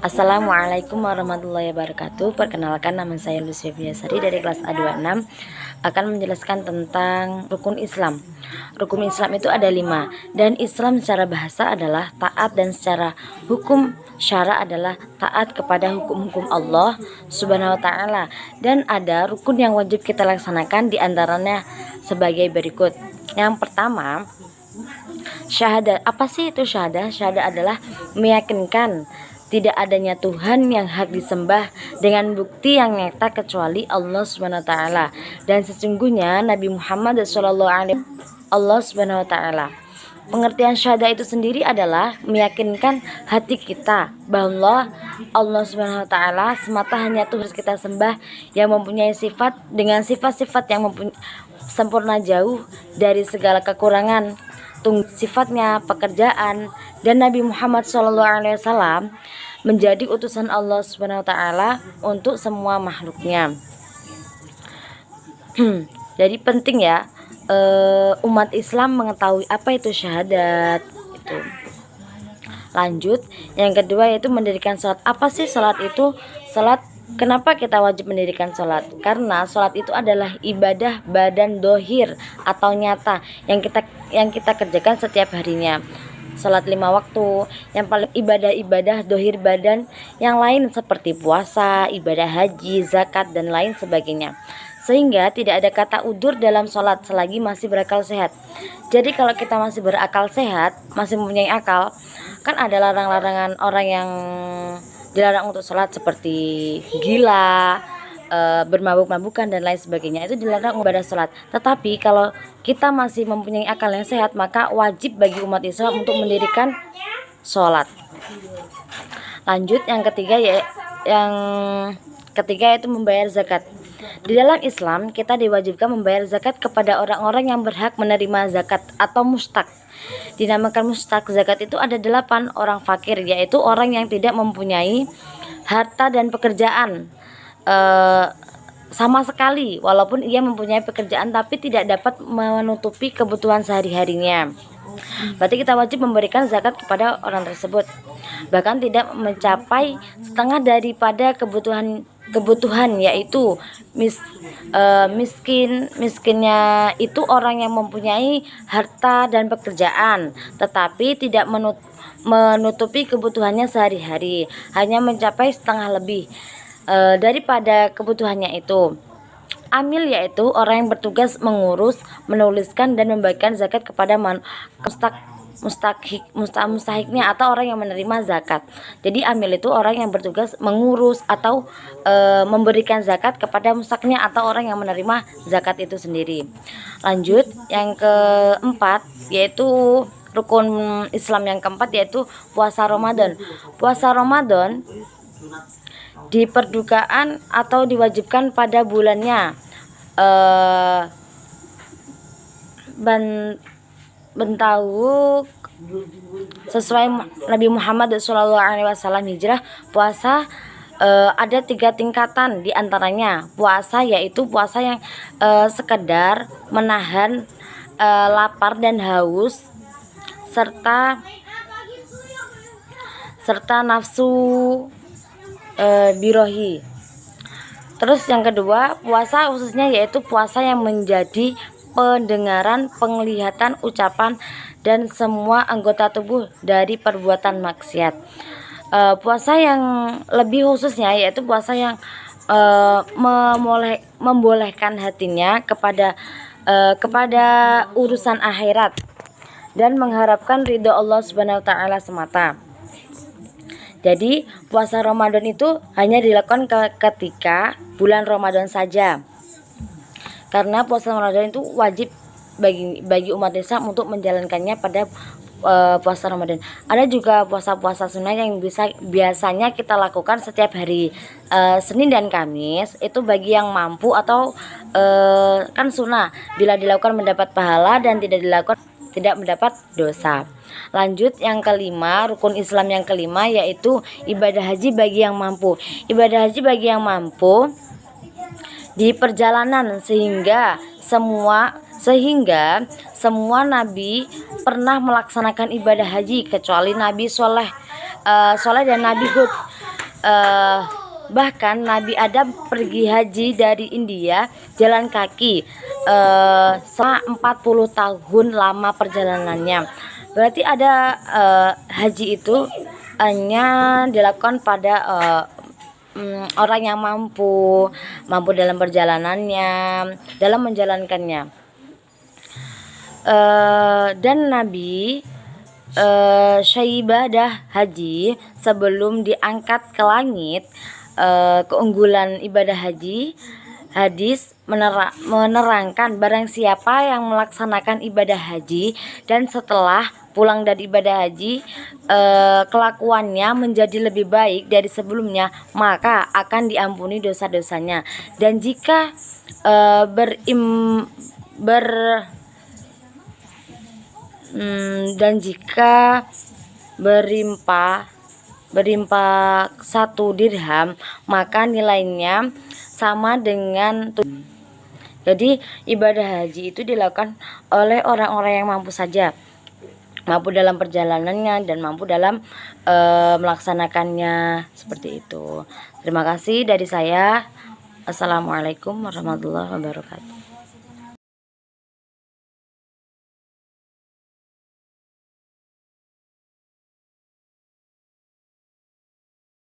Assalamualaikum warahmatullahi wabarakatuh. Perkenalkan, nama saya Lucia Biasari dari kelas A26, akan menjelaskan tentang rukun Islam. Rukun Islam itu ada 5, dan Islam secara bahasa adalah taat, dan secara hukum syara adalah taat kepada hukum-hukum Allah Subhanahu wa taala. Dan ada rukun yang wajib kita laksanakan, diantaranya sebagai berikut. Yang pertama, syahadat. Apa sih itu syahadat? Syahadat adalah meyakinkan tidak adanya Tuhan yang hak disembah dengan bukti yang nyata kecuali Allah Subhanahu wa taala, dan sesungguhnya Nabi Muhammad sallallahu alaihi wasallam Allah Subhanahu wa taala. Pengertian syahadat itu sendiri adalah meyakinkan hati kita bahwa Allah Subhanahu wa taala semata hanya Tuhan kita sembah, yang mempunyai sifat dengan sifat-sifat yang sempurna, jauh dari segala kekurangan, sifatnya, pekerjaan, dan Nabi Muhammad SAW menjadi utusan Allah Subhanahu wa taala untuk semua makhluknya. Jadi penting ya, umat Islam mengetahui apa itu syahadat itu. Lanjut, yang kedua yaitu mendirikan sholat. Apa sih sholat itu? Sholat, kenapa kita wajib mendirikan sholat? Karena sholat itu adalah ibadah badan dohir atau nyata yang kita kerjakan setiap harinya. Sholat 5 waktu, yang paling ibadah-ibadah dohir badan yang lain seperti puasa, ibadah haji, zakat, dan lain sebagainya. Sehingga tidak ada kata udur dalam sholat selagi masih berakal sehat. Jadi kalau kita masih berakal sehat, masih mempunyai akal, kan ada larang-larangan orang yang dilarang untuk sholat seperti gila, bermabuk-mabukan, dan lain sebagainya. Itu dilarang ibadah sholat. Tetapi kalau kita masih mempunyai akal yang sehat, maka wajib bagi umat Islam untuk mendirikan sholat. Lanjut, yang ketiga yaitu membayar zakat. Di dalam Islam kita diwajibkan membayar zakat kepada orang-orang yang berhak menerima zakat atau mustaq. Dinamakan mustaq zakat itu ada 8 orang fakir, yaitu orang yang tidak mempunyai harta dan pekerjaan sama sekali, walaupun ia mempunyai pekerjaan tapi tidak dapat menutupi kebutuhan sehari-harinya. Berarti kita wajib memberikan zakat kepada orang tersebut, bahkan tidak mencapai setengah daripada kebutuhan, yaitu miskinnya itu orang yang mempunyai harta dan pekerjaan tetapi tidak menutupi kebutuhannya sehari-hari, hanya mencapai setengah lebih daripada kebutuhannya itu. Amil yaitu orang yang bertugas mengurus, menuliskan, dan membagikan zakat kepada mustahiknya atau orang yang menerima zakat. Jadi amil itu orang yang bertugas mengurus atau memberikan zakat kepada mustahiknya atau orang yang menerima zakat itu sendiri. Lanjut, yang keempat yaitu rukun Islam yang keempat yaitu puasa Ramadan. Puasa Ramadan diperdukaan atau diwajibkan pada bulannya Bentawuk sesuai Nabi Muhammad SAW hijrah. Puasa ada 3 tingkatan, diantaranya puasa yaitu puasa yang sekedar menahan lapar dan haus serta nafsu birohi. Terus yang kedua, puasa khususnya yaitu puasa yang menjadi pendengaran, penglihatan, ucapan, dan semua anggota tubuh dari perbuatan maksiat. Puasa yang lebih khususnya yaitu puasa yang membolehkan hatinya kepada urusan akhirat dan mengharapkan ridho Allah Subhanahu wa taala semata. Jadi puasa Ramadan itu hanya dilakukan ketika bulan Ramadan saja, karena puasa Ramadan itu wajib bagi umat Islam untuk menjalankannya pada puasa Ramadan. Ada juga puasa-puasa sunnah yang biasanya kita lakukan setiap hari Senin dan Kamis. Itu bagi yang mampu atau kan sunnah, bila dilakukan mendapat pahala dan tidak dilakukan tidak mendapat dosa. Lanjut, yang kelima, rukun Islam yang kelima yaitu ibadah haji bagi yang mampu. Ibadah haji bagi yang mampu di perjalanan, sehingga semua nabi pernah melaksanakan ibadah haji kecuali Nabi Soleh dan Nabi Hud. bahkan Nabi Adam pergi haji dari India jalan kaki selama 40 tahun lama perjalanannya. Berarti ada haji itu hanya dilakukan pada orang yang mampu dalam perjalanannya, dalam menjalankannya. Dan Nabi syibadah haji sebelum diangkat ke langit. Keunggulan ibadah haji, hadis menerangkan barang siapa yang melaksanakan ibadah haji dan setelah pulang dari ibadah haji kelakuannya menjadi lebih baik dari sebelumnya, maka akan diampuni dosa-dosanya. Dan jika jika berimpah 1 dirham, maka nilainya sama dengan. Jadi ibadah haji itu dilakukan oleh orang-orang yang mampu saja, mampu dalam perjalanannya dan mampu dalam melaksanakannya, seperti itu. Terima kasih dari saya. Assalamualaikum warahmatullahi wabarakatuh.